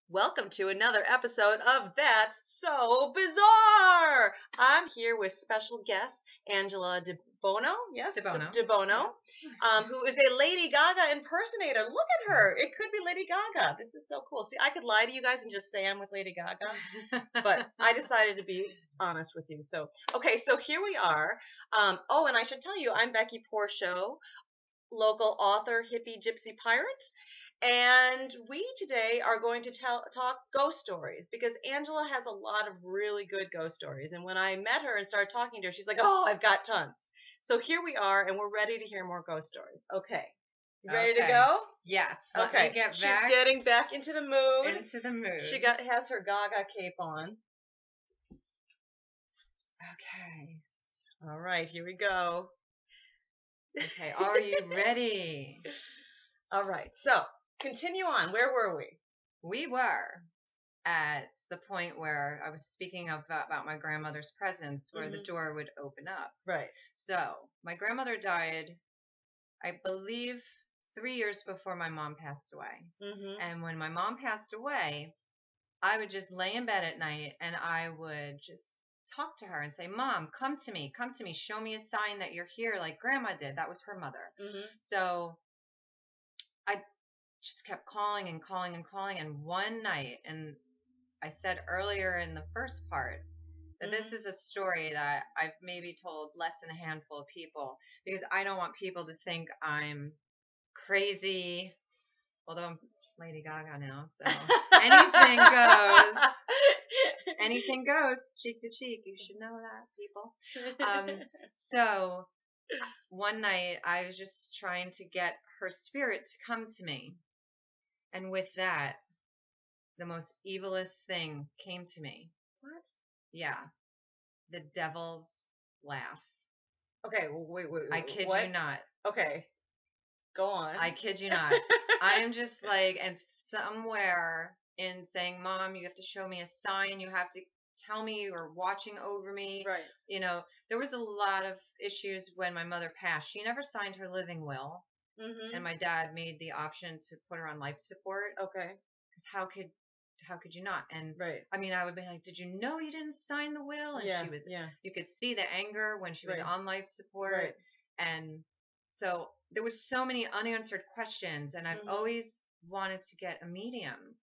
Welcome to another episode of That's So Bizarre. I'm here with special guest Angela DeBono. Yes, DeBono. DeBono, who is a Lady Gaga impersonator. Look at her. It could be Lady Gaga. This is so cool. See, I could lie to you guys and just say I'm with Lady Gaga, but I decided to be honest with you. So here we are. And I should tell you, I'm Becky Porchot, local author, hippie, gypsy pirate. And we today are going to talk ghost stories because Angela has a lot of really good ghost stories. And when I met her and started talking to her, she's like, "Oh, I've got tons." So here we are, and we're ready to hear more ghost stories. Okay. You ready to go? Yes. Okay. She's getting back into the mood. She has her Gaga cape on. Okay. All right, here we go. Okay, are you ready? All right. So, continue on. Where were we? We were at the point where I was speaking about my grandmother's presence, where the door would open up. Right. So my grandmother died, I believe, 3 years before my mom passed away. Mm-hmm. And when my mom passed away, I would just lay in bed at night and I would just talk to her and say, "Mom, come to me, show me a sign that you're here," like Grandma did. That was her mother. Mm-hmm. So I just kept calling and calling and calling. And one night, and I said earlier in the first part that this is a story that I've maybe told less than a handful of people because I don't want people to think I'm crazy, although I'm Lady Gaga now, so anything goes. Anything goes, cheek to cheek. You should know that, people. So one night I was just trying to get her spirit to come to me. And with that, the most evilest thing came to me. What? Yeah. The devil's laugh. Okay, wait. I kid you not. Okay. Go on. I kid you not. I am just like, and somewhere in saying, "Mom, you have to show me a sign. You have to tell me you're watching over me." Right. You know, there was a lot of issues when my mother passed. She never signed her living will. Mm-hmm. And my dad made the option to put her on life support. Okay. Because how could you not? And right. I mean, I would be like, "Did you know you didn't sign the will?" And she was, you could see the anger when she was on life support. Right. And so there was so many unanswered questions, and I've always wanted to get a medium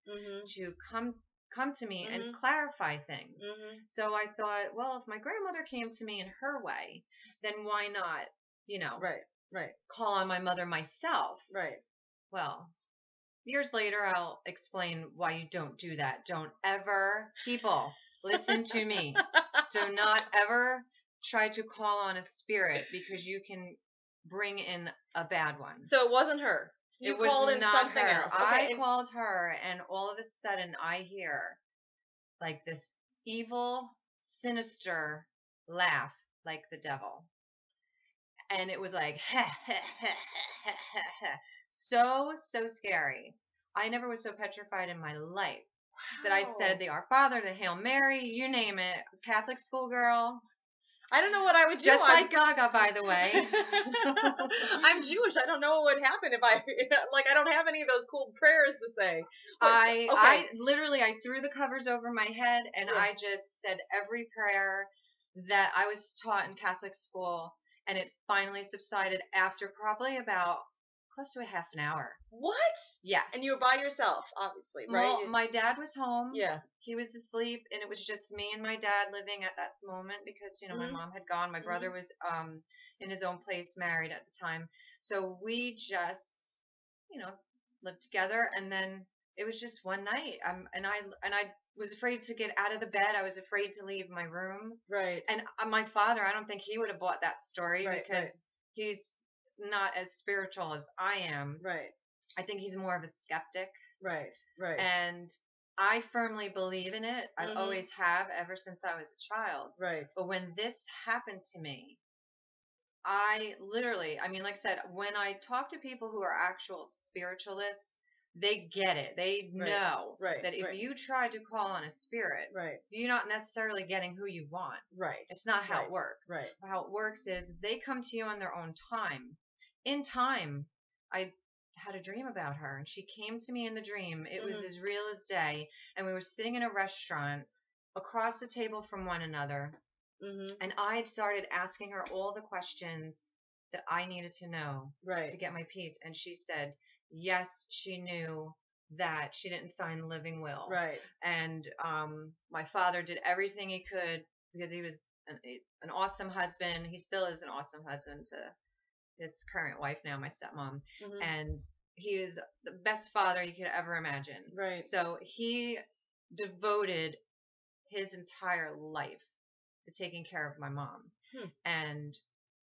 to come to me and clarify things. So I thought, well, if my grandmother came to me in her way, then why not, Right. call on my mother myself? Right. Well, years later, I'll explain why you don't do that. Don't ever, people, listen to me. Do not ever try to call on a spirit because you can bring in a bad one. So it wasn't her. You called in something else. Okay. I called her, and all of a sudden I hear like this evil, sinister laugh like the devil. And it was like, so scary. I never was so petrified in my life that I said the Our Father, the Hail Mary, you name it, Catholic schoolgirl. I don't know what I would do. Just like Gaga, by the way. I'm Jewish. I don't know what would happen if I don't have any of those cool prayers to say. I literally threw the covers over my head and I just said every prayer that I was taught in Catholic school, and it finally subsided after probably about close to a half an hour. What? Yes. And you were by yourself, obviously, right? Well, my dad was home. Yeah. He was asleep, and it was just me and my dad living at that moment because, my mom had gone. My brother was in his own place, married at the time. So we just, lived together, and then it was just one night. And I was afraid to get out of the bed. I was afraid to leave my room. Right. And my father, I don't think he would have bought that story because he's not as spiritual as I am. Right. I think he's more of a skeptic. Right. And I firmly believe in it. I always have ever since I was a child. Right. But when this happened to me, I literally, like I said, when I talk to people who are actual spiritualists, they get it. They know that if you try to call on a spirit, you're not necessarily getting who you want. Right. It's not how it works. Right. How it works is they come to you on their own time. In time, I had a dream about her, and she came to me in the dream. It was Mhm. as real as day, and we were sitting in a restaurant across the table from one another, Mhm. and I started asking her all the questions that I needed to know to Right. get my peace, and she said yes, she knew that she didn't sign the living will, Right. and my father did everything he could because he was an awesome husband. He still is an awesome husband to his current wife now, my stepmom, Mhm. and he was the best father you could ever imagine. Right. So he devoted his entire life to taking care of my mom. Hmm. And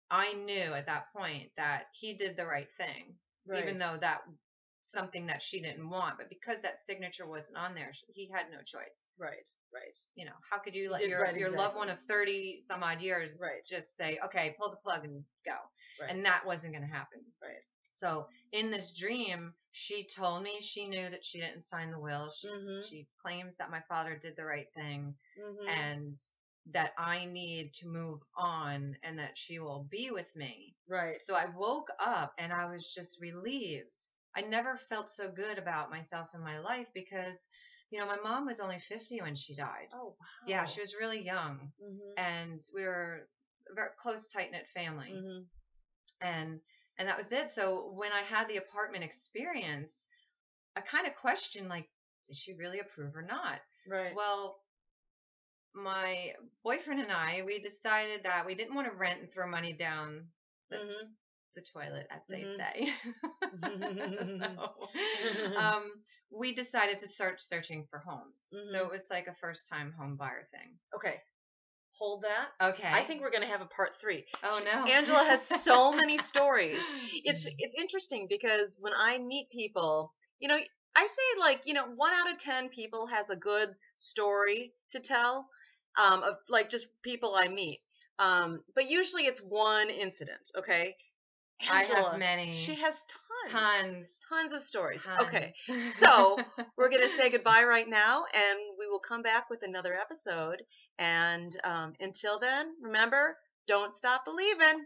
I knew at that point that he did the right thing, Right. even though that something that she didn't want, but because that signature wasn't on there, he had no choice. Right. Right. You know, how could you He let did right, your loved exactly. one of 30 some odd years Right. just say, okay, pull the plug and go? Right. And that wasn't going to happen. Right. So in this dream, she told me she knew that she didn't sign the will. Mhm. She claims that my father did the right thing, Mhm. and that I need to move on, and that she will be with me. Right. So I woke up and I was just relieved. I never felt so good about myself in my life because, you know, my mom was only 50 when she died. Oh wow. Yeah, she was really young, Mhm. and we were a very close, tight knit family, Mhm. and that was it. So when I had the apartment experience, I kind of questioned, like, did she really approve or not? Right. Well, my boyfriend and I, we decided that we didn't want to rent and throw money down Mhm. the toilet, as they Mhm. say. So, we decided to start searching for homes. So it was like a first time home buyer thing. Okay. Hold that. Okay. I think we're going to have a part 3. Oh no. Angela has so many stories. It's interesting because when I meet people, you know, I say like, you know, 1 out of 10 people has a good story to tell, of like just people I meet. But usually it's one incident, okay? I Angela, have many. she has tons of stories. Tons. Okay, so we're going to say goodbye right now, and we will come back with another episode. And until then, remember, don't stop believing.